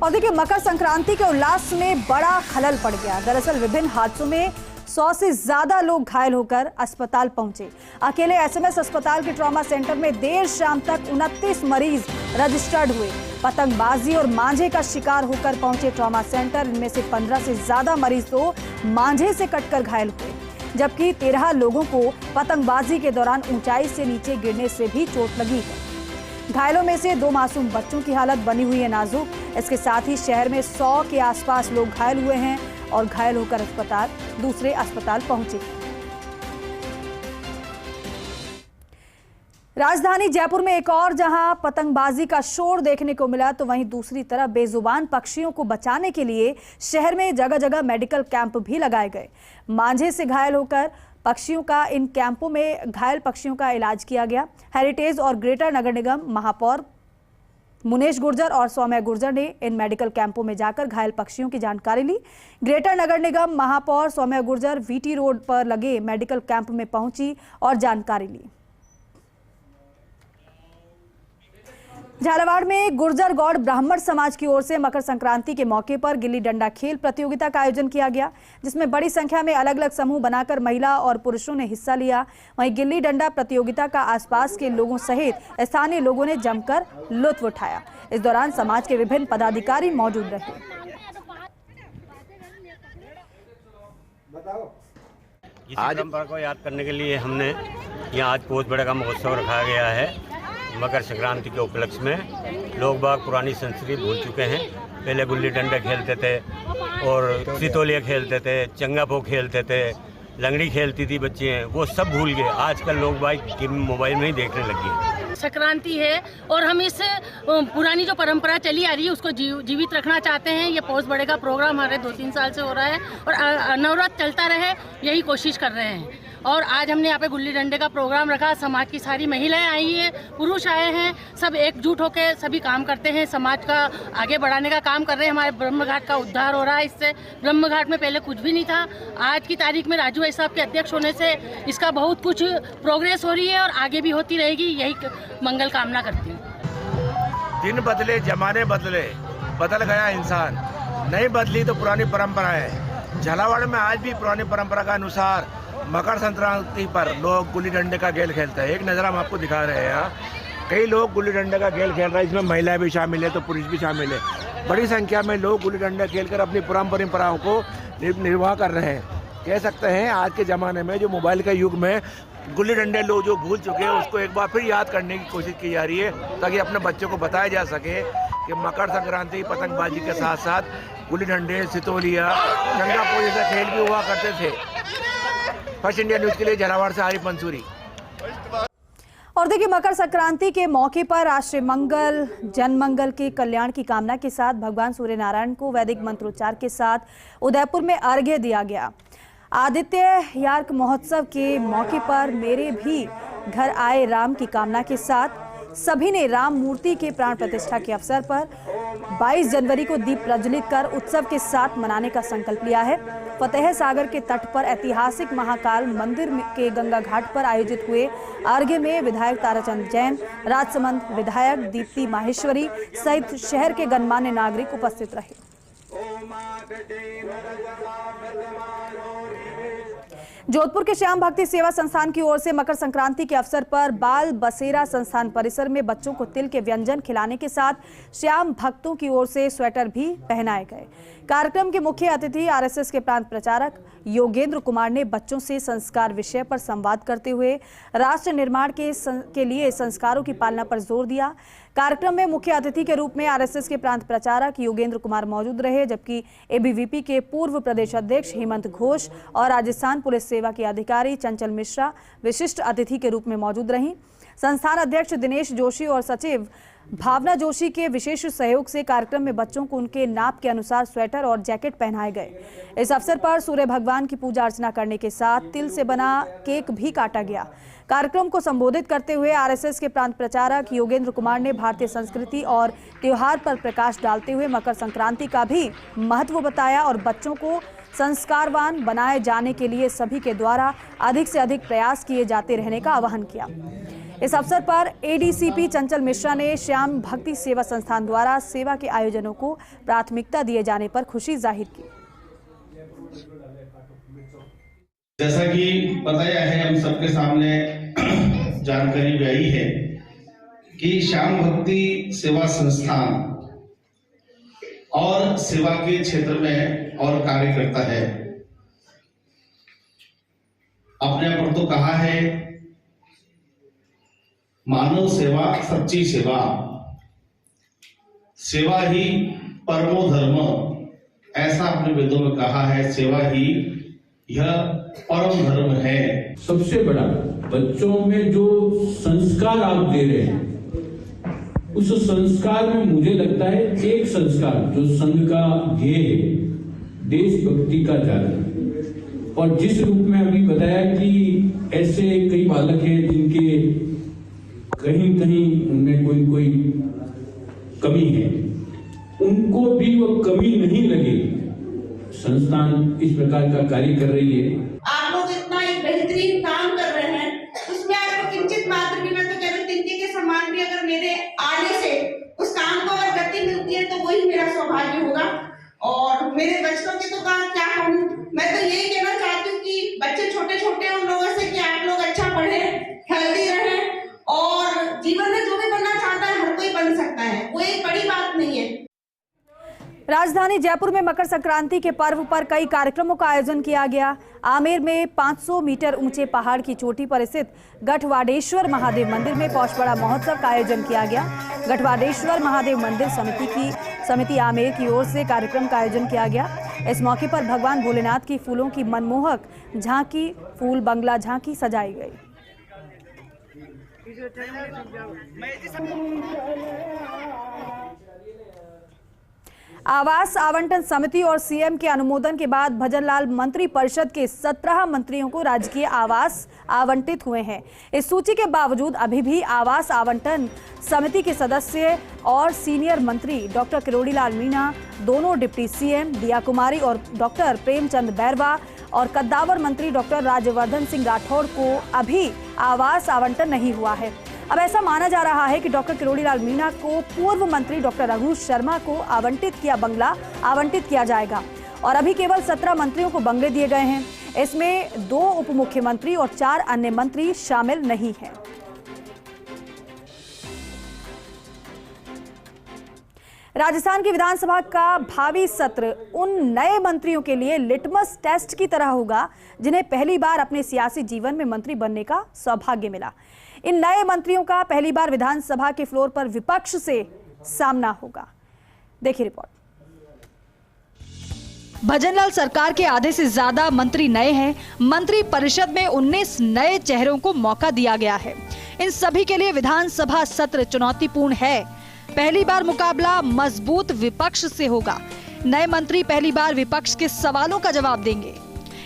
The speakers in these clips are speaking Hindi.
और देखिए, मकर संक्रांति के उल्लास में बड़ा खलल पड़ गया। दरअसल विभिन्न हादसों में 100 से ज्यादा लोग घायल होकर अस्पताल पहुंचे। अकेले एसएमएस अस्पताल के ट्रॉमा सेंटर में देर शाम तक 29 मरीज रजिस्टर्ड हुए। पतंगबाजी और मांझे का शिकार होकर पहुंचे ट्रॉमा सेंटर। इनमें से 15 से ज्यादा मरीज तो मांझे से कटकर घायल हुए, जबकि 13 लोगों को पतंगबाजी के दौरान ऊंचाई से नीचे गिरने से भी चोट लगी है। घायलों में से 2 मासूम बच्चों की हालत बनी हुई है नाजुक। इसके साथ ही शहर में 100 के आसपास लोग घायल हुए हैं और घायल होकर दूसरे अस्पताल पहुंचे। राजधानी जयपुर में एक और जहां पतंगबाजी का शोर देखने को मिला, तो वहीं दूसरी तरफ बेजुबान पक्षियों को बचाने के लिए शहर में जगह जगह मेडिकल कैंप भी लगाए गए। मांझे से घायल होकर पक्षियों का इन कैंपों में घायल पक्षियों का इलाज किया गया। हेरिटेज और ग्रेटर नगर निगम महापौर मुनेश गुर्जर और सौम्या गुर्जर ने इन मेडिकल कैंपों में जाकर घायल पक्षियों की जानकारी ली। ग्रेटर नगर निगम महापौर सौम्या गुर्जर वीटी रोड पर लगे मेडिकल कैंप में पहुंची और जानकारी ली। झालावाड़ में गुर्जर गौड़ ब्राह्मण समाज की ओर से मकर संक्रांति के मौके पर गिल्ली डंडा खेल प्रतियोगिता का आयोजन किया गया, जिसमें बड़ी संख्या में अलग अलग समूह बनाकर महिला और पुरुषों ने हिस्सा लिया। वहीं गिल्ली डंडा प्रतियोगिता का आसपास के लोगों सहित स्थानीय लोगों ने जमकर लुत्फ उठाया। इस दौरान समाज के विभिन्न पदाधिकारी मौजूद रहे। आज परंपरा को याद करने के लिए हमने यहाँ आज पोस्ट बड़े का महोत्सव रखा गया है। मकर संक्रांति के उपलक्ष्य में लोग बाग पुरानी संस्कृति भूल चुके हैं। पहले गुल्ली डंडा खेलते थे और सितोलिया खेलते थे, चंगापो खेलते थे, लंगड़ी खेलती थी बच्चे, वो सब भूल गए। आजकल लोग बाग मोबाइल में ही देखने लगे। संक्रांति है और हम इस पुरानी जो परंपरा चली आ रही है उसको जीवित रखना चाहते हैं। ये पोस्ट बड़े का प्रोग्राम हमारे 2-3 साल से हो रहा है और नवरात्र चलता रहे, यही कोशिश कर रहे हैं। और आज हमने यहाँ पे गुल्ली डंडे का प्रोग्राम रखा। समाज की सारी महिलाएं आई हैं, पुरुष आए हैं, सब एकजुट होकर सभी काम करते हैं, समाज का आगे बढ़ाने का काम कर रहे हैं। हमारे ब्रह्म घाट का उद्धार हो रहा है इससे। ब्रह्म घाट में पहले कुछ भी नहीं था। आज की तारीख में राजू भाई साहब के अध्यक्ष होने से इसका बहुत कुछ प्रोग्रेस हो रही है और आगे भी होती रहेगी, यही मंगल कामना करती हूँ। दिन बदले, जमाने बदले, बदल गया इंसान, नहीं बदली तो पुरानी परंपरा है। झालावाड़ में आज भी पुरानी परंपरा का अनुसार मकर संक्रांति पर लोग गुल्ली डंडे का खेल खेलते हैं। एक नज़र हम आपको दिखा रहे हैं। यहाँ कई लोग गुल्ली डंडे का खेल खेल रहे हैं, इसमें महिलाएं भी शामिल है तो पुरुष भी शामिल है। बड़ी संख्या में लोग गुल्ली डंडा खेलकर अपनी परंपराओं को निर्वाह कर रहे हैं। कह सकते हैं आज के ज़माने में जो मोबाइल के युग में गुल्ली डंडे लोग जो भूल चुके हैं उसको एक बार फिर याद करने की कोशिश की जा रही है, ताकि अपने बच्चों को बताया जा सके कि मकर संक्रांति पतंगबाजी के साथ साथ गुल्ली डंडे, सितोलिया, चंगापो जैसे खेल भी हुआ करते थे। फर्स्ट इंडिया न्यूज के लिए झालावाड़ से आरिफ मंसूरी। और देखिए, मकर संक्रांति के मौके पर राष्ट्रीय मंगल, जन मंगल के कल्याण की कामना के साथ भगवान सूर्य नारायण को वैदिक मंत्रोच्चार के साथ उदयपुर में अर्घ्य दिया गया। आदित्य यार्क महोत्सव के मौके पर मेरे भी घर आए राम की कामना के साथ सभी ने राम मूर्ति के प्राण प्रतिष्ठा के अवसर पर 22 जनवरी को दीप प्रज्वलित कर उत्सव के साथ मनाने का संकल्प लिया है। फतेह सागर के तट पर ऐतिहासिक महाकाल मंदिर के गंगा घाट पर आयोजित हुए अर्घ्य में विधायक ताराचंद जैन, राजसमंद विधायक दीप्ति माहेश्वरी सहित शहर के गणमान्य नागरिक उपस्थित रहे। जोधपुर के श्याम भक्ति सेवा संस्थान की ओर से मकर संक्रांति के अवसर पर बाल बसेरा संस्थान परिसर में बच्चों को तिल के व्यंजन खिलाने के साथ श्याम भक्तों की ओर से स्वेटर भी पहनाए गए। कार्यक्रम के मुख्य अतिथि आरएसएस के प्रांत प्रचारक योगेंद्र कुमार ने बच्चों से संस्कार विषय पर संवाद करते हुए राष्ट्र निर्माण के लिए संस्कारों की पालना पर जोर दिया। कार्यक्रम में मुख्य अतिथि के रूप में आरएसएस के प्रांत प्रचारक योगेंद्र कुमार मौजूद रहे, जबकि एबीवीपी के पूर्व प्रदेश अध्यक्ष हेमंत घोष और राजस्थान पुलिस सेवा के अधिकारी चंचल मिश्रा विशिष्ट अतिथि के रूप में मौजूद रहीं। संस्थान अध्यक्ष दिनेश जोशी और सचिव भावना जोशी के विशेष सहयोग से कार्यक्रम में बच्चों को उनके नाप के अनुसार स्वेटर और जैकेट पहनाए गए। इस अवसर पर सूर्य भगवान की पूजा अर्चना करने के साथ तिल से बना केक भी काटा गया। कार्यक्रम को संबोधित करते हुए आरएसएस के प्रांत प्रचारक योगेंद्र कुमार ने भारतीय संस्कृति और त्योहार पर प्रकाश डालते हुए मकर संक्रांति का भी महत्व बताया और बच्चों को संस्कारवान बनाए जाने के लिए सभी के द्वारा अधिक से अधिक प्रयास किए जाते रहने का आह्वान किया। इस अवसर पर एडीसीपी चंचल मिश्रा ने श्याम भक्ति सेवा संस्थान द्वारा सेवा के आयोजनों को प्राथमिकता दिए जाने पर खुशी जाहिर की। जैसा कि बताया है, हम सबके सामने जानकारी भी आई है कि श्याम भक्ति सेवा संस्थान और सेवा के क्षेत्र में और कार्य करता है। अपने पर तो कहा है मानव सेवा सच्ची सेवा, सेवा ही परमो धर्म, ऐसा अपने वेदों में कहा है। सेवा ही यह परम धर्म है। सबसे बड़ा बच्चों में जो संस्कार आप दे रहे हैं, उस संस्कार में मुझे लगता है एक संस्कार जो संघ का ध्येय है, देशभक्ति का जागरण। और जिस रूप में अभी बताया कि ऐसे कई बालक हैं जिनके कहीं कहीं उनमें कोई कमी है, उनको भी वो कमी नहीं लगे। संस्थान इस प्रकार का कार्य कर रही है। आप लोग इतना एक बेहतरीन काम कर रहे हैं, उसमें आपको किंचित मात्र भी, मैं तो कह रही हूँ तिनके के समान भी अगर मेरे आने से उस काम को अगर गति मिलती है तो वही मेरा सौभाग्य होगा। और मेरे बच्चों के तो क्या कहूँ, मैं तो यही कहना चाहती हूँ कि बच्चे छोटे छोटे उन लोगों से कि आप लोग अच्छा पढ़े, हेल्दी रहे, और जीवन में जो भी बनना चाहता है हर कोई बन सकता है, वो एक बड़ी बात नहीं है। राजधानी जयपुर में मकर संक्रांति के पर्व पर कई कार्यक्रमों का आयोजन किया गया। आमेर में 500 मीटर ऊंचे पहाड़ की चोटी पर स्थित गठवाडेश्वर महादेव मंदिर में पौषपड़ा महोत्सव का आयोजन किया गया। गठवाडेश्वर महादेव मंदिर समिति आमेर की ओर से कार्यक्रम का आयोजन किया गया। इस मौके पर भगवान भोलेनाथ की फूलों की मनमोहक झांकी, फूल बंगला झांकी सजाई गई। आवास आवंटन समिति और सीएम के अनुमोदन के बाद भजनलाल मंत्री परिषद के 17 मंत्रियों को राजकीय आवास आवंटित हुए हैं। इस सूची के बावजूद अभी भी आवास आवंटन समिति के सदस्य और सीनियर मंत्री डॉक्टर किरोड़ीलाल मीणा, दोनों डिप्टी सीएम दिया कुमारी और डॉक्टर प्रेमचंद बैरवा और कद्दावर मंत्री डॉक्टर राज्यवर्धन सिंह राठौड़ को अभी आवास आवंटन नहीं हुआ है। अब ऐसा माना जा रहा है कि डॉक्टर किरोड़ीलाल मीणा को पूर्व मंत्री डॉक्टर रघु शर्मा को आवंटित किया बंगला आवंटित किया जाएगा और अभी केवल 17 मंत्रियों को बंगले दिए गए हैं। इसमें 2 उप मुख्यमंत्री और 4 अन्य मंत्री शामिल नहीं हैं। राजस्थान की विधानसभा का भावी सत्र उन नए मंत्रियों के लिए लिटमस टेस्ट की तरह होगा जिन्हें पहली बार अपने सियासी जीवन में मंत्री बनने का सौभाग्य मिला। इन नए मंत्रियों का पहली बार विधानसभा के फ्लोर पर विपक्ष से सामना होगा। देखिए रिपोर्ट। भजनलाल सरकार के आधे से ज्यादा मंत्री नए हैं। मंत्री परिषद में 19 नए चेहरों को मौका दिया गया है। इन सभी के लिए विधानसभा सत्र चुनौतीपूर्ण है। पहली बार मुकाबला मजबूत विपक्ष से होगा। नए मंत्री पहली बार विपक्ष के सवालों का जवाब देंगे।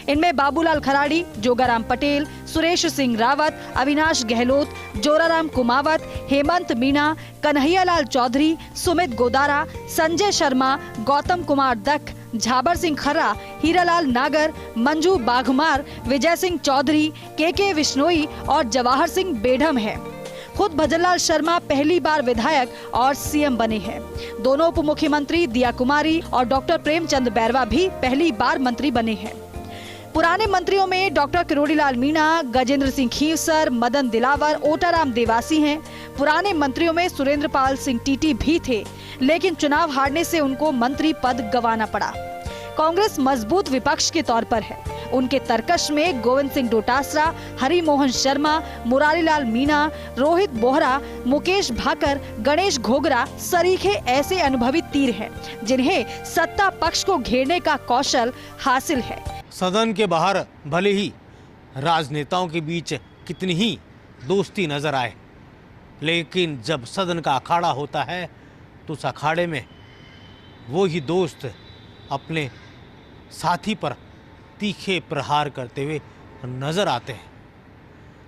इनमें बाबूलाल खराड़ी, जोगाराम पटेल, सुरेश सिंह रावत, अविनाश गहलोत, जोराराम कुमावत, हेमंत मीणा, कन्हैयालाल चौधरी, सुमित गोदारा, संजय शर्मा, गौतम कुमार दख, झाबर सिंह खर्रा, हीरालाल नागर, मंजू बाघमार, विजय सिंह चौधरी, के विश्नोई और जवाहर सिंह बेढम है। खुद भजनलाल शर्मा पहली बार विधायक और सीएम बने हैं। दोनों उप मुख्यमंत्री दिया कुमारी और डॉक्टर प्रेमचंद बैरवा भी पहली बार मंत्री बने हैं। पुराने मंत्रियों में डॉक्टर किरोड़ीलाल मीणा, गजेंद्र सिंह खीवसर, मदन दिलावर, ओटाराम देवासी हैं। पुराने मंत्रियों में सुरेंद्र पाल सिंह टीटी भी थे, लेकिन चुनाव हारने से उनको मंत्री पद गंवाना पड़ा। कांग्रेस मजबूत विपक्ष के तौर पर है। उनके तर्कश में गोविंद सिंह डोटासरा, हरिमोहन शर्मा, मुरारीलाल मीणा, रोहित बोहरा, मुकेश भाकर, गणेश घोगरा सरीखे ऐसे अनुभवी तीर हैं जिन्हें सत्ता पक्ष को घेरने का कौशल हासिल है। सदन के बाहर भले ही राजनेताओं के बीच कितनी ही दोस्ती नजर आए, लेकिन जब सदन का अखाड़ा होता है तो उस अखाड़े में वो ही दोस्त अपने साथी पर तीखे प्रहार करते हुए नजर आते हैं।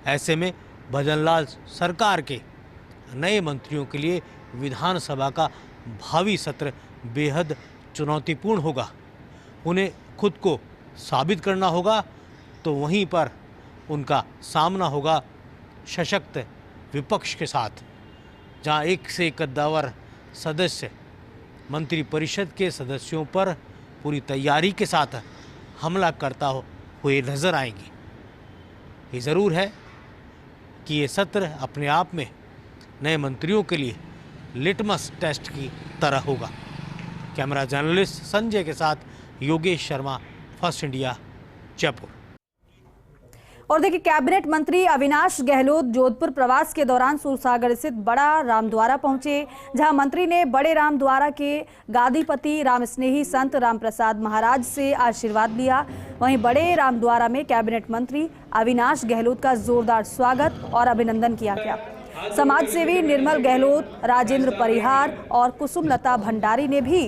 ऐसे में भजनलाल सरकार के नए मंत्रियों के लिए विधानसभा का भावी सत्र बेहद चुनौतीपूर्ण होगा। उन्हें खुद को साबित करना होगा, तो वहीं पर उनका सामना होगा सशक्त विपक्ष के साथ, जहां एक से एक कद्दावर सदस्य मंत्री परिषद के सदस्यों पर पूरी तैयारी के साथ हमला करता हुए नजर आएंगे। ये ज़रूर है कि ये सत्र अपने आप में नए मंत्रियों के लिए लिटमस टेस्ट की तरह होगा। कैमरा जर्नलिस्ट संजय के साथ योगेश शर्मा, फर्स्ट इंडिया, जयपुर। और देखिए, कैबिनेट मंत्री अविनाश गहलोत जोधपुर प्रवास के दौरान सूरसागर स्थित बड़ा रामद्वारा पहुंचे, जहां मंत्री ने बड़े रामद्वारा के गादीपति रामस्नेही संत रामप्रसाद महाराज से आशीर्वाद लिया। वहीं बड़े रामद्वारा में कैबिनेट मंत्री अविनाश गहलोत का जोरदार स्वागत और अभिनंदन किया गया। समाज सेवी निर्मल गहलोत, राजेंद्र परिहार और कुसुमलता भंडारी ने भी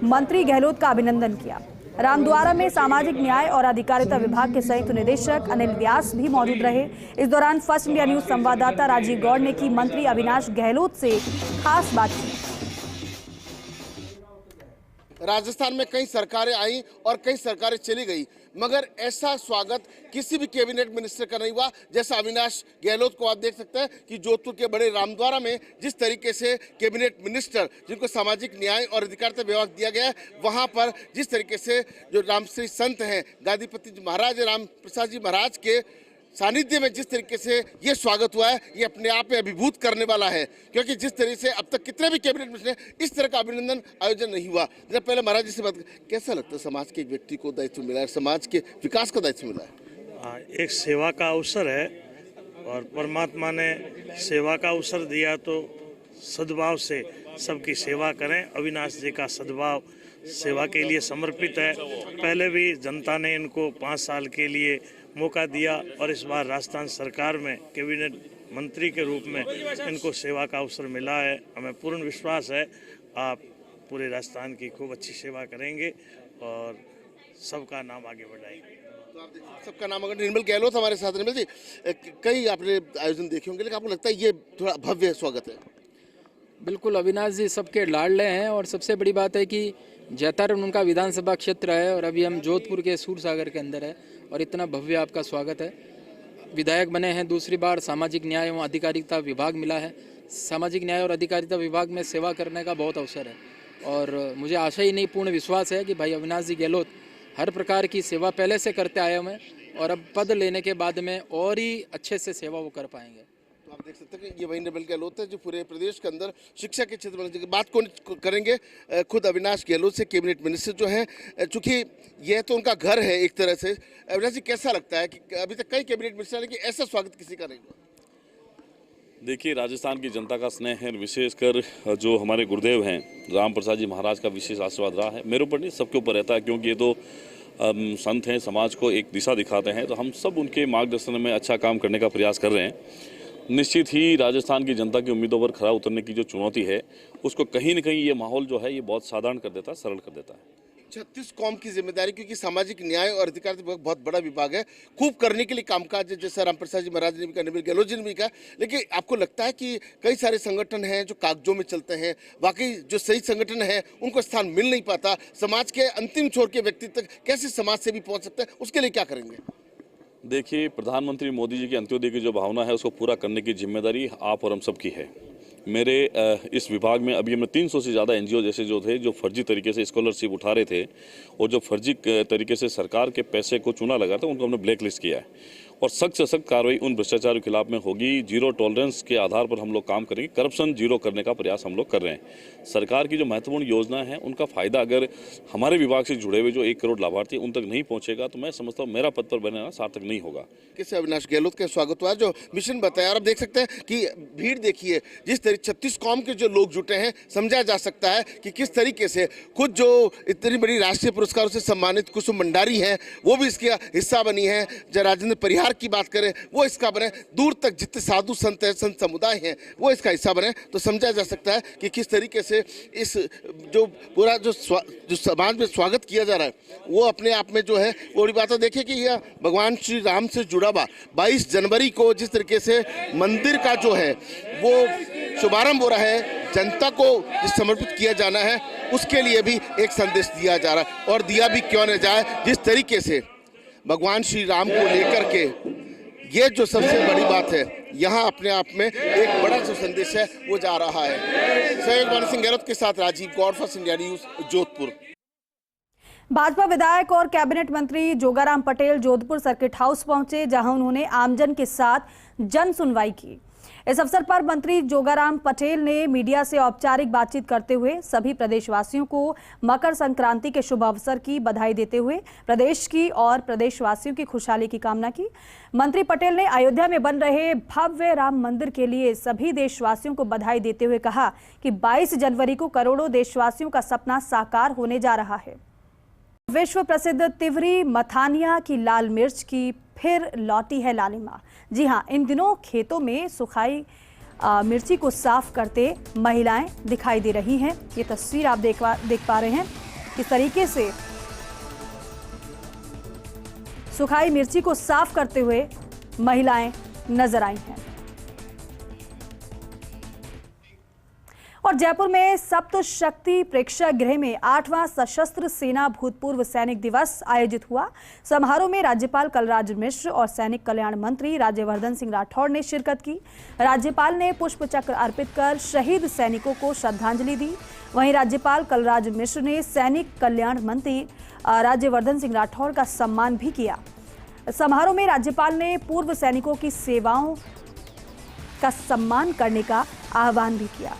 मंत्री गहलोत का अभिनंदन किया। रामद्वारा में सामाजिक न्याय और अधिकारिता विभाग के संयुक्त निदेशक अनिल व्यास भी मौजूद रहे। इस दौरान फर्स्ट इंडिया न्यूज संवाददाता राजीव गौड़ ने की मंत्री अविनाश गहलोत से खास बातचीत। राजस्थान में कई सरकारें आई और कई सरकारें चली गई, मगर ऐसा स्वागत किसी भी कैबिनेट मिनिस्टर का नहीं हुआ जैसा अविनाश गहलोत को। आप देख सकते हैं कि जोधपुर के बड़े रामद्वारा में जिस तरीके से कैबिनेट मिनिस्टर, जिनको सामाजिक न्याय और अधिकारिता विभाग दिया गया है, वहां पर जिस तरीके से जो रामश्री संत हैं, गादीपति महाराज राम प्रसाद जी महाराज के सानिध्य में जिस तरीके से ये स्वागत हुआ है, ये अपने आप में अभिभूत करने वाला है। क्योंकि जिस तरीके से अब तक कितने भी कैबिनेट मिनिस्टर इस तरह का अभिनंदन आयोजन नहीं हुआ। जब पहले महाराज जी से बात, कैसा लगता है समाज के एक व्यक्ति को दायित्व मिला है, समाज के विकास का दायित्व मिला है? एक सेवा का अवसर है और परमात्मा ने सेवा का अवसर दिया तो सद्भाव से सबकी सेवा करें। अविनाश जी का सद्भाव सेवा के लिए समर्पित है। पहले भी जनता ने इनको 5 साल के लिए मौका दिया और इस बार राजस्थान सरकार में कैबिनेट मंत्री के रूप में इनको सेवा का अवसर मिला है। हमें पूर्ण विश्वास है आप पूरे राजस्थान की खूब अच्छी सेवा करेंगे और सबका नाम आगे बढ़ाएंगे। तो आप देखिए, सबका नाम अगर निर्मल गहलोत हमारे साथ। निर्मल जी, कई आपने आयोजन देखे होंगे, लेकिन आपको लगता है ये थोड़ा भव्य स्वागत है? बिल्कुल, अविनाश जी सबके लाडले हैं और सबसे बड़ी बात है कि जैतारण उनका विधानसभा क्षेत्र है और अभी हम जोधपुर के सूरसागर के अंदर है और इतना भव्य आपका स्वागत है। विधायक बने हैं, दूसरी बार सामाजिक न्याय एवं अधिकारिता विभाग मिला है। सामाजिक न्याय और अधिकारिता विभाग में सेवा करने का बहुत अवसर है और मुझे आशा ही नहीं, पूर्ण विश्वास है कि भाई अविनाश जी गहलोत हर प्रकार की सेवा पहले से करते आए हुए हैं और अब पद लेने के बाद में और ही अच्छे से सेवा वो कर पाएंगे। तो आप देख सकते हैं कि ये वही निर्मल गहलोत है जो पूरे प्रदेश के अंदर शिक्षा के क्षेत्र में बात कौन करेंगे, खुद अविनाश गहलोत से, कैबिनेट मिनिस्टर जो हैं, चूंकि यह तो उनका घर है एक तरह से। अविनाश जी, कैसा लगता है कि अभी तक कई कैबिनेट मिनिस्टर कि ऐसा स्वागत किसी का नहीं हुआ? देखिए, राजस्थान की जनता का स्नेह है, विशेषकर जो हमारे गुरुदेव हैं राम प्रसाद जी महाराज का विशेष आशीर्वाद रहा है। मेरे ऊपर नहीं, सबके ऊपर रहता है, क्योंकि ये तो संत हैं, समाज को एक दिशा दिखाते हैं, तो हम सब उनके मार्गदर्शन में अच्छा काम करने का प्रयास कर रहे हैं। निश्चित ही राजस्थान की जनता की उम्मीदों पर खरा उतरने की जो चुनौती है, उसको कहीं न कहीं ये माहौल जो है ये बहुत साधारण कर देता है, सरल कर देता है। 36 कौम की जिम्मेदारी, क्योंकि सामाजिक न्याय और अधिकारिता विभाग बहुत बड़ा विभाग है, खूब करने के लिए कामकाज, जैसा रामप्रसाद जी महाराज ने भी कहा, निर्मल गहलोत जी ने भी कहा। लेकिन आपको लगता है कि कई सारे संगठन हैं जो कागजों में चलते हैं, वाकई जो सही संगठन है उनको स्थान मिल नहीं पाता, समाज के अंतिम छोर के व्यक्ति तक कैसे समाज से भी पहुंच सकता है, उसके लिए क्या करेंगे? देखिए, प्रधानमंत्री मोदी जी की अंत्योदय की जो भावना है उसको पूरा करने की जिम्मेदारी आप और हम सब की है। मेरे इस विभाग में अभी हमने 300 से ज़्यादा एनजीओ जैसे जो थे, जो फर्जी तरीके से स्कॉलरशिप उठा रहे थे और जो फर्जी तरीके से सरकार के पैसे को चूना लगा था, उनको हमने ब्लैक लिस्ट किया है और सख्त से सख्त कार्रवाई उन भ्रष्टाचार के खिलाफ में होगी। जीरो टॉलरेंस के आधार पर हम लोग काम करेंगे, करप्शन जीरो करने का प्रयास हम लोग कर रहे हैं। सरकार की जो महत्वपूर्ण योजना है उनका फायदा अगर हमारे विभाग से जुड़े हुए जो 1 करोड़ लाभार्थी उन तक नहीं पहुंचेगा तो मैं समझता हूँ मेरा पद पर बनना सार्थक नहीं होगा। किससे अविनाश गहलोत का स्वागत हुआ, जो मिशन बताया। और आप देख सकते हैं कि भीड़ देखिए, जिस तरीके 36 कौम के जो लोग जुटे हैं, समझा जा सकता है कि किस तरीके से खुद जो इतनी बड़ी राष्ट्रीय पुरस्कारों से सम्मानित कुसुम भंडारी हैं वो भी इसका हिस्सा बनी है। जब राजेंद्र परिहार की बात करें वो इसका बने, दूर तक जितने साधु संत हैं, संत समुदाय हैं वो इसका हिस्सा बने, तो समझा जा सकता है कि किस तरीके से इस जो पूरा जो समाज में स्वागत किया जा रहा है वो अपने आप में जो है वो बड़ी बात है। देखिए कि यह भगवान श्री राम से जुड़ा हुआ 22 जनवरी को जिस तरीके से मंदिर का जो है वो शुभारंभ हो रहा है, जनता को समर्पित किया जाना है, उसके लिए भी एक संदेश दिया जा रहा है। और दिया भी क्यों न जाए, जिस तरीके से भगवान श्री राम को लेकर के ये जो सबसे बड़ी बात है, यहाँ अपने आप में एक बड़ा जो संदेश है वो जा रहा है। सहयोग मानसिंह सिंह गहलोत के साथ Rajeev Gaur, for India news, Jodhpur. Bhajpa विधायक और कैबिनेट मंत्री जोगाराम पटेल जोधपुर सर्किट हाउस पहुंचे, जहां उन्होंने आमजन के साथ जन सुनवाई की। इस अवसर पर मंत्री जोगाराम पटेल ने मीडिया से औपचारिक बातचीत करते हुए सभी प्रदेशवासियों को मकर संक्रांति के शुभ अवसर की बधाई देते हुए प्रदेश की और प्रदेशवासियों की खुशहाली की कामना की। मंत्री पटेल ने अयोध्या में बन रहे भव्य राम मंदिर के लिए सभी देशवासियों को बधाई देते हुए कहा कि 22 जनवरी को करोड़ों देशवासियों का सपना साकार होने जा रहा है। विश्व प्रसिद्ध तिवरी मथानिया की लाल मिर्च की फिर लौटी है लालिमा। जी हां, इन दिनों खेतों में सुखाई मिर्ची को साफ करते महिलाएं दिखाई दे रही हैं। ये तस्वीर आप देख पा रहे हैं किस तरीके से सुखाई मिर्ची को साफ करते हुए महिलाएं नजर आई हैं। और जयपुर में सप्तशक्ति प्रेक्षागृह में 8वां सशस्त्र सेना भूतपूर्व सैनिक दिवस आयोजित हुआ। समारोह में राज्यपाल कलराज मिश्र और सैनिक कल्याण मंत्री राज्यवर्धन सिंह राठौड़ ने शिरकत की। राज्यपाल ने पुष्प चक्र अर्पित कर शहीद सैनिकों को श्रद्धांजलि दी। वहीं राज्यपाल कलराज मिश्र ने सैनिक कल्याण मंत्री राज्यवर्धन सिंह राठौड़ का सम्मान भी किया। समारोह में राज्यपाल ने पूर्व सैनिकों की सेवाओं का सम्मान करने का आह्वान भी किया।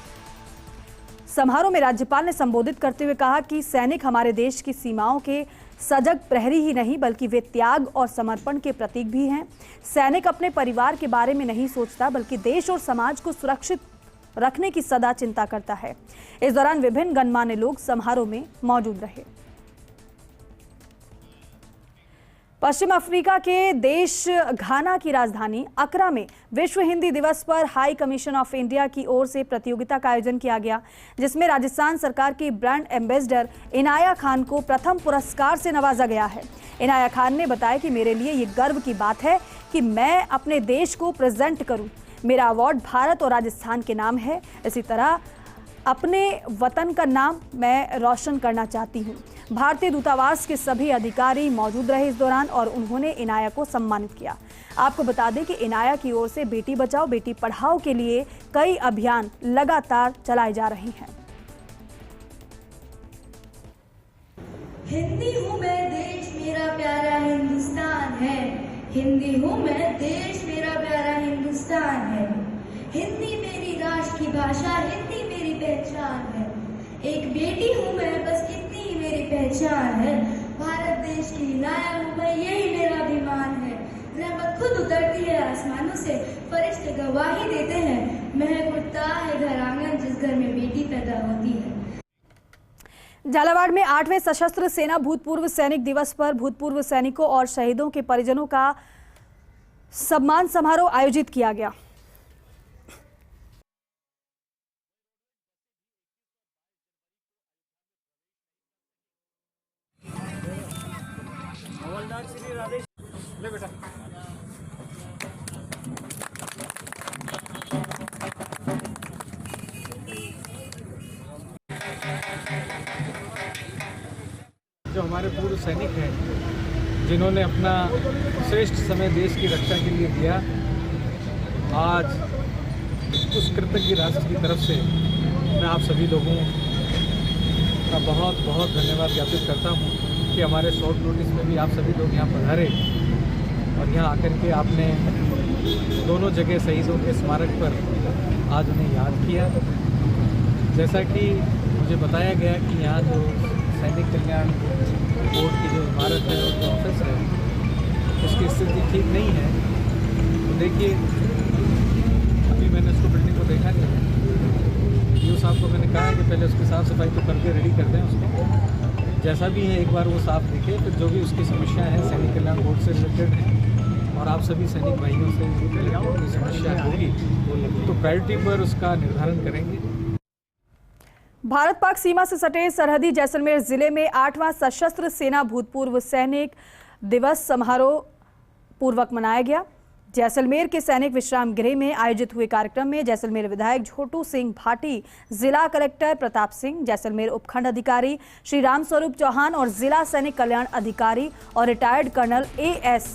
समारोह में राज्यपाल ने संबोधित करते हुए कहा कि सैनिक हमारे देश की सीमाओं के सजग प्रहरी ही नहीं बल्कि वे त्याग और समर्पण के प्रतीक भी हैं। सैनिक अपने परिवार के बारे में नहीं सोचता बल्कि देश और समाज को सुरक्षित रखने की सदा चिंता करता है। इस दौरान विभिन्न गणमान्य लोग समारोह में मौजूद रहे। पश्चिम अफ्रीका के देश घाना की राजधानी अकरा में विश्व हिंदी दिवस पर हाई कमीशन ऑफ इंडिया की ओर से प्रतियोगिता का आयोजन किया गया, जिसमें राजस्थान सरकार की ब्रांड एम्बेसडर इनाया खान को प्रथम पुरस्कार से नवाजा गया है। इनाया खान ने बताया कि मेरे लिए ये गर्व की बात है कि मैं अपने देश को प्रेजेंट करूं। मेरा अवार्ड भारत और राजस्थान के नाम है। इसी तरह अपने वतन का नाम मैं रोशन करना चाहती हूं। भारतीय दूतावास के सभी अधिकारी मौजूद रहे इस दौरान और उन्होंने इनाया को सम्मानित किया। आपको बता दें कि इनाया की ओर से बेटी बचाओ बेटी पढ़ाओ के लिए कई अभियान लगातार चलाए जा रहे हैं। हिंदी हूँ मैं, देश मेरा प्यारा हिंदुस्तान है। हिंदी हूँ मैं, देश मेरा प्यारा हिंदुस्तान है। हिंदी मेरी राष्ट्र की भाषा, हिंदी मेरी पहचान है। एक बेटी हूँ मैं, बस इतनी ही मेरी पहचान है। भारत देश की नायक हूँ मैं, यही मेरा अभिमान है। रहमत खुद उतरती है आसमानों से, फरिश्ते गवाही देते हैं। महक उठता है घर आंगन जिस घर में बेटी पैदा होती है। झालावाड़ में 8वें सशस्त्र सेना भूतपूर्व सैनिक दिवस पर भूतपूर्व सैनिकों और शहीदों के परिजनों का सम्मान समारोह आयोजित किया गया। जो हमारे पूर्व सैनिक हैं जिन्होंने अपना श्रेष्ठ समय देश की रक्षा के लिए दिया, आज उस कृतज्ञ राष्ट्र की तरफ से मैं आप सभी लोगों का बहुत बहुत धन्यवाद ज्ञापित करता हूं कि हमारे शॉर्ट नोटिस में भी आप सभी लोग यहाँ पधारे और यहाँ आकर के आपने दोनों जगह शहीदों के स्मारक पर आज उन्हें याद किया। जैसा कि मुझे बताया गया कि यहाँ जो सैनिक कल्याण बोर्ड की जो इमारत है और जो ऑफिस है उसकी स्थिति ठीक नहीं है। तो देखिए, अभी मैंने उसको बिल्डिंग को देखा नहीं है। यूँ साहब को मैंने कहा कि पहले उसकी साफ़ सफाई तो करके रेडी कर दें उसको। जैसा भी है एक बार वो साफ दिखे, फिर जो भी उसकी समस्या है सैनिक कल्याण बोर्ड से रिलेटेड है और आप सभी सैनिक भाइयों से कोई समस्या होगी तो प्रायोरिटी पर उसका निर्धारण करेंगे। भारत पाक सीमा से सटे सरहदी जैसलमेर जिले में 8वां सशस्त्र सेना भूतपूर्व सैनिक दिवस समारोह पूर्वक मनाया गया। जैसलमेर के सैनिक विश्राम गृह में आयोजित हुए कार्यक्रम में जैसलमेर विधायक छोटू सिंह भाटी, जिला कलेक्टर प्रताप सिंह, जैसलमेर उपखंड अधिकारी श्री राम स्वरूप चौहान और जिला सैनिक कल्याण अधिकारी और रिटायर्ड कर्नल AS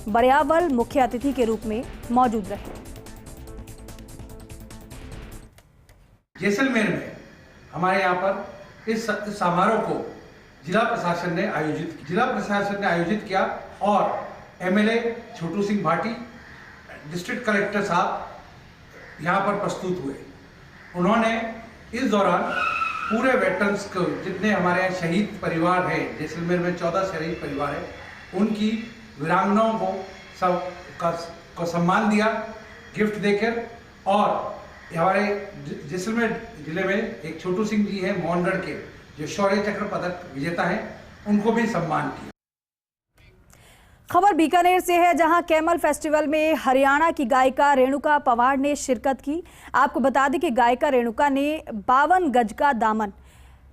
बरियावल मुख्य अतिथि के रूप में मौजूद रहे। जैसलमेर में हमारे यहाँ पर इस समारोह को जिला प्रशासन ने आयोजित किया और एमएलए छोटू सिंह भाटी, डिस्ट्रिक्ट कलेक्टर साहब यहाँ पर प्रस्तुत हुए। उन्होंने इस दौरान पूरे वेटरन्स को, जितने हमारे यहाँ शहीद परिवार हैं, जैसलमेर में 14 शहीद परिवार है, उनकी वीरांगनाओं को सम्मान दिया गिफ्ट देकर। और हमारे जैसलमेर जिले में एक छोटू सिंह जी हैं मोहनगढ़ के, जो शौर्य चक्र पदक विजेता हैं, उनको भी सम्मान किया। खबर बीकानेर से है, जहां कैमल फेस्टिवल में हरियाणा की गायिका रेणुका पवार ने शिरकत की। आपको बता दें कि गायिका रेणुका ने 52 गज का दामन,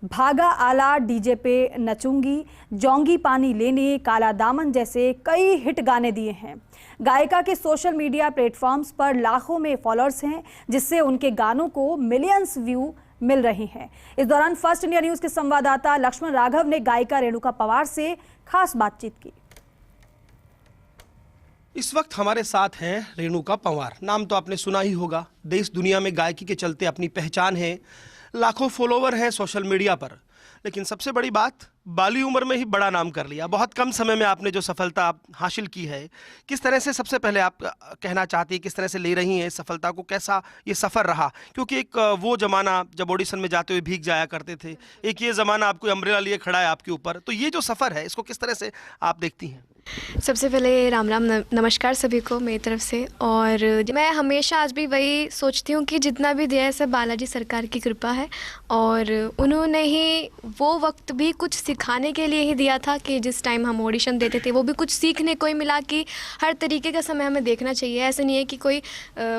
भागा आला, डीजे पे नचूंगी, जोंगी पानी लेने, काला दामन जैसे कई हिट गाने दिए हैं। गायिका के सोशल मीडिया प्लेटफॉर्म्स पर लाखों में फॉलोअर्स हैं, जिससे उनके गानों को मिलियंस व्यू मिल रहे हैं। इस दौरान फर्स्ट इंडिया न्यूज के संवाददाता लक्ष्मण राघव ने गायिका रेणुका पवार से खास बातचीत की। इस वक्त हमारे साथ हैं रेणुका पंवार। नाम तो आपने सुना ही होगा। देश दुनिया में गायकी के चलते अपनी पहचान है, लाखों फॉलोवर हैं सोशल मीडिया पर। लेकिन सबसे बड़ी बात, बाली उम्र में ही बड़ा नाम कर लिया। बहुत कम समय में आपने जो सफलता हासिल की है, किस तरह से, सबसे पहले आप कहना चाहती हैं किस तरह से ले रही हैं सफलता को, कैसा ये सफ़र रहा? क्योंकि एक वो ज़माना जब ऑडिशन में जाते हुए भीग जाया करते थे, एक ये ज़माना आपको अम्ब्रेला लिए खड़ा है आपके ऊपर, तो ये जो सफ़र है इसको किस तरह से आप देखती हैं? सबसे पहले राम राम नमस्कार सभी को मेरी तरफ से। और मैं हमेशा आज भी वही सोचती हूँ कि जितना भी दिया है सब बालाजी सरकार की कृपा है, और उन्होंने ही वो वक्त भी कुछ सिखाने के लिए ही दिया था कि जिस टाइम हम ऑडिशन देते थे वो भी कुछ सीखने को ही मिला कि हर तरीके का समय हमें देखना चाहिए। ऐसा नहीं है कि कोई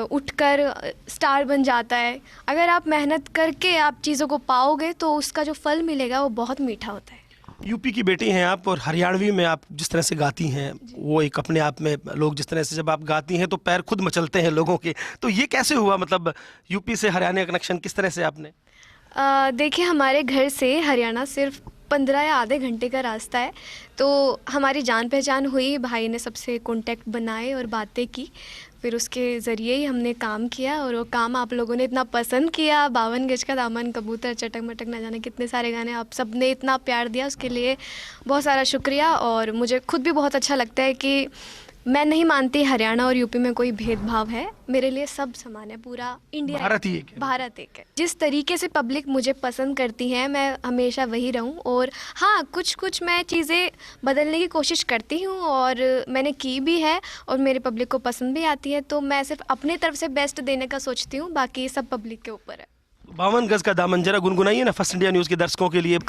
उठकर स्टार बन जाता है। अगर आप मेहनत करके आप चीज़ों को पाओगे तो उसका जो फल मिलेगा वो बहुत मीठा होता है। यूपी की बेटी हैं आप, और हरियाणवी में आप जिस तरह से गाती हैं वो एक अपने आप में, लोग जिस तरह से जब आप गाती हैं तो पैर खुद मचलते हैं लोगों के। तो ये कैसे हुआ, मतलब यूपी से हरियाणा का कनेक्शन किस तरह से आपने? देखिए, हमारे घर से हरियाणा सिर्फ 15 या आधे घंटे का रास्ता है, तो हमारी जान पहचान हुई। भाई ने सबसे कांटेक्ट बनाए और बातें की, फिर उसके ज़रिए ही हमने काम किया, और वो काम आप लोगों ने इतना पसंद किया। 52 गज का दामन, कबूतर, चटक मटक, ना जाने कितने सारे गाने आप सब ने इतना प्यार दिया, उसके लिए बहुत सारा शुक्रिया। और मुझे खुद भी बहुत अच्छा लगता है कि मैं नहीं मानती हरियाणा और यूपी में कोई भेदभाव है। मेरे लिए सब समान है, पूरा इंडिया, भारत एक है। जिस तरीके से पब्लिक मुझे पसंद करती है, मैं हमेशा वही रहूं। और हाँ, कुछ मैं चीज़ें बदलने की कोशिश करती हूं, और मैंने की भी है, और मेरे पब्लिक को पसंद भी आती है। तो मैं सिर्फ अपने तरफ से बेस्ट देने का सोचती हूँ, बाकी सब पब्लिक के ऊपर है। 52 गज का दामन जरा गुनगुनाइए ना फर्स्ट इंडिया न्यूज़ के दर्शकों के लिए।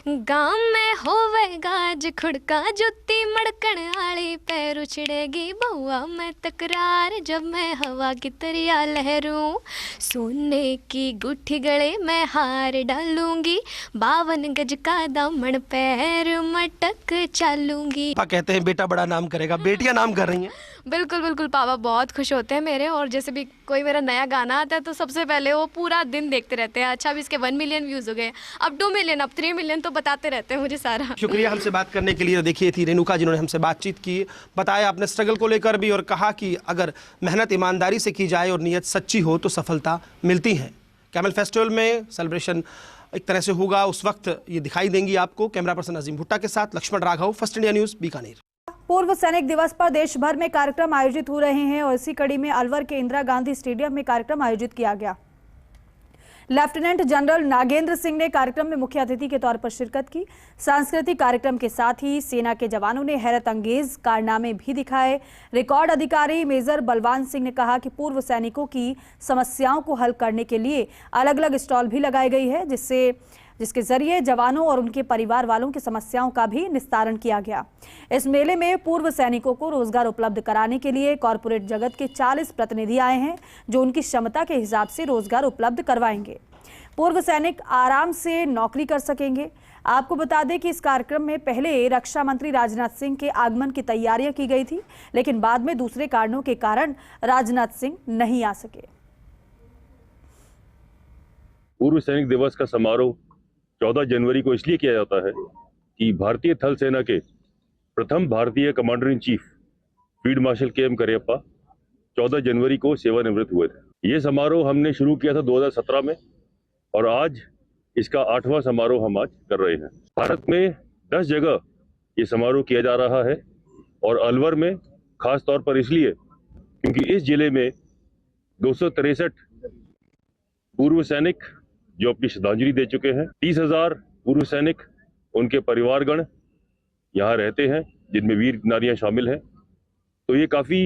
गाँव में होवे गाज खुड़का, जुत्ती मड़कण आली, पैर उछड़ेगी बहुआ मैं तकरार, जब मैं हवा की तरिया लहरूं, सोने की गुठी गले मैं हार डालूंगी, 52 गज का दामन पैर मटक चालूंगी। पापा कहते हैं बेटा बड़ा नाम करेगा, बेटियां नाम कर रही हैं। बिल्कुल बिल्कुल, पापा बहुत खुश होते हैं मेरे। और जैसे भी कोई मेरा नया गाना आता है तो सबसे पहले वो पूरा दिन देखते रहते हैं। अच्छा, अभी इसके 1 मिलियन व्यूज़ हो गए, अब 2 मिलियन, अब 3 मिलियन, तो बताते रहते हैं मुझे सारा। शुक्रिया हमसे बात करने के लिए। देखिए थी रेणुका जिन्होंने हमसे बातचीत की, बताया अपने स्ट्रगल को लेकर भी, और कहा कि अगर मेहनत ईमानदारी से की जाए और नीयत सच्ची हो तो सफलता मिलती है। कैमल फेस्टिवल में सेलिब्रेशन एक तरह से होगा, उस वक्त ये दिखाई देंगी आपको। कैमरा पर्सन अजीम भुट्टा के साथ Lakshman Raghav, First India News, Bikaner. पूर्व सैनिक दिवस पर देश भर में कार्यक्रम आयोजित हो रहे हैं, और इसी कड़ी में अलवर के इंदिरा गांधी स्टेडियम में कार्यक्रम आयोजित किया गया। लेफ्टिनेंट जनरल नागेंद्र सिंह ने कार्यक्रम में मुख्य अतिथि के तौर पर शिरकत की। सांस्कृतिक कार्यक्रम के साथ ही सेना के जवानों ने हैरत अंगेज कारनामे भी दिखाए। रिकॉर्ड अधिकारी मेजर बलवान सिंह ने कहा कि पूर्व सैनिकों की समस्याओं को हल करने के लिए अलग अलग स्टॉल भी लगाई गई है, जिसके जरिए जवानों और उनके परिवार वालों की समस्याओं का भी निस्तारण किया गया। इस मेले में पूर्व सैनिकों को रोजगार उपलब्ध कराने के लिए कॉरपोरेट जगत के 40 प्रतिनिधि आए हैं, जो उनकी क्षमता के हिसाब से रोजगार उपलब्ध करवाएंगे। पूर्व सैनिक आराम से नौकरी कर सकेंगे। आपको बता दें कि इस कार्यक्रम में पहले रक्षा मंत्री राजनाथ सिंह के आगमन की तैयारियां की गई थी, लेकिन बाद में दूसरे कारणों के कारण राजनाथ सिंह नहीं आ सके। पूर्व सैनिक दिवस का समारोह 14 जनवरी को इसलिए किया जाता है कि भारतीय थल सेना के प्रथम भारतीय commander in chief field marshal के एम करियप्पा 14 जनवरी को सेवानिवृत्त हुए थे। ये समारोह हमने शुरू किया था 2017 में और आज इसका 8वां समारोह हम आज कर रहे हैं। भारत में 10 जगह ये समारोह किया जा रहा है और अलवर में खास तौर पर इसलिए क्योंकि इस जिले में 263 पूर्व सैनिक जो अपनी श्रद्धांजलि दे चुके हैं, 30,000 पूर्व सैनिक उनके परिवारगण यहाँ रहते हैं जिनमें वीर नारियां शामिल हैं। तो ये काफ़ी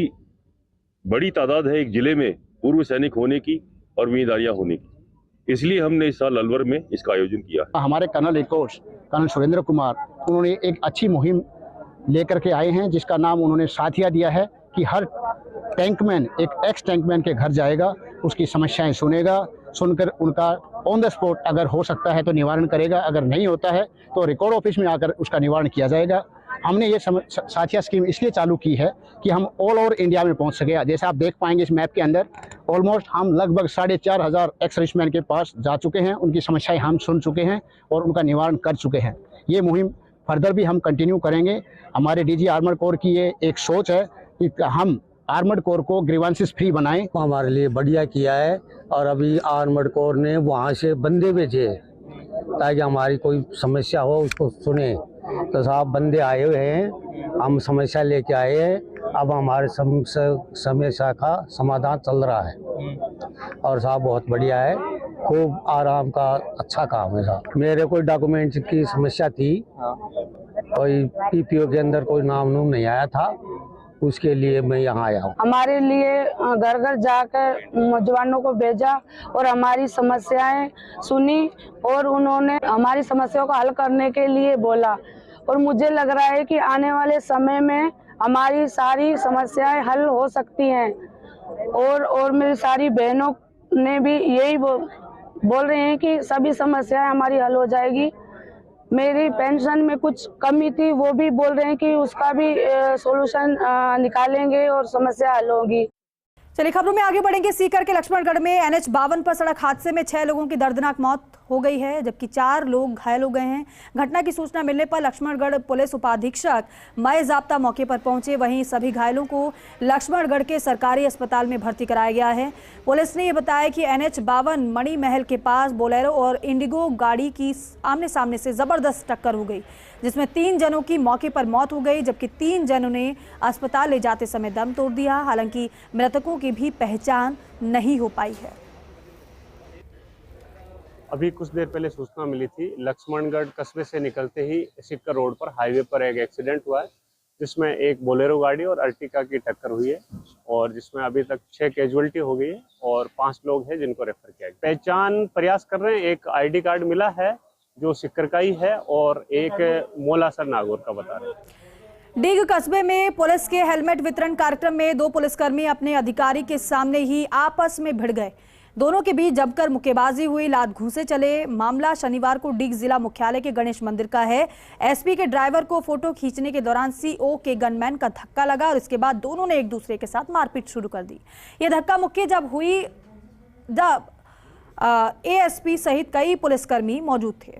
बड़ी तादाद है एक जिले में पूर्व सैनिक होने की और वीर नारियां होने की, इसलिए हमने इस साल अलवर में इसका आयोजन किया। हमारे कर्नल एकोश कर्नल सुरेंद्र कुमार उन्होंने एक अच्छी मुहिम लेकर के आए हैं जिसका नाम उन्होंने साथिया दिया है कि हर टैंकमैन एक एक्स टैंकमैन के घर जाएगा, उसकी समस्याएं सुनेगा, सुनकर उनका ऑन द स्पॉट अगर हो सकता है तो निवारण करेगा, अगर नहीं होता है तो रिकॉर्ड ऑफिस में आकर उसका निवारण किया जाएगा। हमने ये साथिया स्कीम इसलिए चालू की है कि हम ऑल ओवर इंडिया में पहुंच सके। जैसे आप देख पाएंगे इस मैप के अंदर ऑलमोस्ट हम लगभग 4,500 एक्स सर्विसमैन के पास जा चुके हैं, उनकी समस्याएं हम सुन चुके हैं और उनका निवारण कर चुके हैं। ये मुहिम फर्दर भी हम कंटिन्यू करेंगे। हमारे डीजी आर्मर्ड कोर की ये एक सोच है कि हम आर्मर्ड कोर को ग्रीवांसेस फ्री बनाएं। हमारे लिए बढ़िया किया है और अभी आर्मर्ड कोर ने वहाँ से बंदे भेजे ताकि हमारी कोई समस्या हो उसको सुने। तो साहब बंदे आए हुए हैं, हम समस्या लेके आए हैं, अब हमारे समस्या का समाधान चल रहा है और साहब बहुत बढ़िया है, खूब आराम का अच्छा काम है साहब। मेरे कोई डॉक्यूमेंट्स की समस्या थी, कोई पीपीओ के अंदर कोई नाम नहीं आया था, उसके लिए मैं यहाँ आया हूँ। हमारे लिए घर घर जाकर जवानों को भेजा और हमारी समस्याएं सुनी और उन्होंने हमारी समस्याओं को हल करने के लिए बोला और मुझे लग रहा है कि आने वाले समय में हमारी सारी समस्याएं हल हो सकती हैं और मेरी सारी बहनों ने भी यही बोल रहे हैं कि सभी समस्याएं हमारी हल हो जाएगी। मेरी पेंशन में कुछ कमी थी, वो भी बोल रहे हैं कि उसका भी सॉल्यूशन निकालेंगे और समस्या हल होगी। चलिए खबरों में आगे बढ़ेंगे। सीकर के लक्ष्मणगढ़ में NH-52 पर सड़क हादसे में 6 लोगों की दर्दनाक मौत हो गई है जबकि 4 लोग घायल हो गए हैं। घटना की सूचना मिलने पर लक्ष्मणगढ़ पुलिस उपाधीक्षक मय जाब्ता मौके पर पहुंचे। वहीं सभी घायलों को लक्ष्मणगढ़ के सरकारी अस्पताल में भर्ती कराया गया है। पुलिस ने यह बताया कि NH-52 मणि महल के पास बोलेरो और इंडिगो गाड़ी की आमने सामने से जबरदस्त टक्कर हो गई जिसमें 3 जनों की मौके पर मौत हो गई जबकि 3 जनों ने अस्पताल ले जाते समय दम तोड़ दिया। हालांकि मृतकों की भी पहचान नहीं हो पाई है। अभी कुछ देर पहले सूचना मिली थी, लक्ष्मणगढ़ कस्बे से निकलते ही सिक्कर रोड पर हाईवे पर एक एक्सीडेंट हुआ है जिसमें एक बोलेरो गाड़ी और अर्टिका की टक्कर हुई है और जिसमें अभी तक 6 कैजुअलिटी हो गई है और 5 लोग हैं जिनको रेफर किया गया। पहचान प्रयास कर रहे हैं। एक ID कार्ड मिला है जो सिक्कर का ही है और एक मोलासर नागौर का बता रहे हैं। डीग कस्बे में पुलिस के हेलमेट वितरण कार्यक्रम में 2 पुलिसकर्मी अपने अधिकारी के सामने ही आपस में भिड़ गए। दोनों के बीच जमकर मुक्केबाजी हुई, लात घूंसे चले। मामला शनिवार को डीग जिला मुख्यालय के गणेश मंदिर का है। SP के ड्राइवर को फोटो खींचने के दौरान CO के गनमैन का धक्का लगा और इसके बाद दोनों ने एक दूसरे के साथ मारपीट शुरू कर दी। यह धक्का मुक्की जब हुई जब ASP सहित कई पुलिसकर्मी मौजूद थे।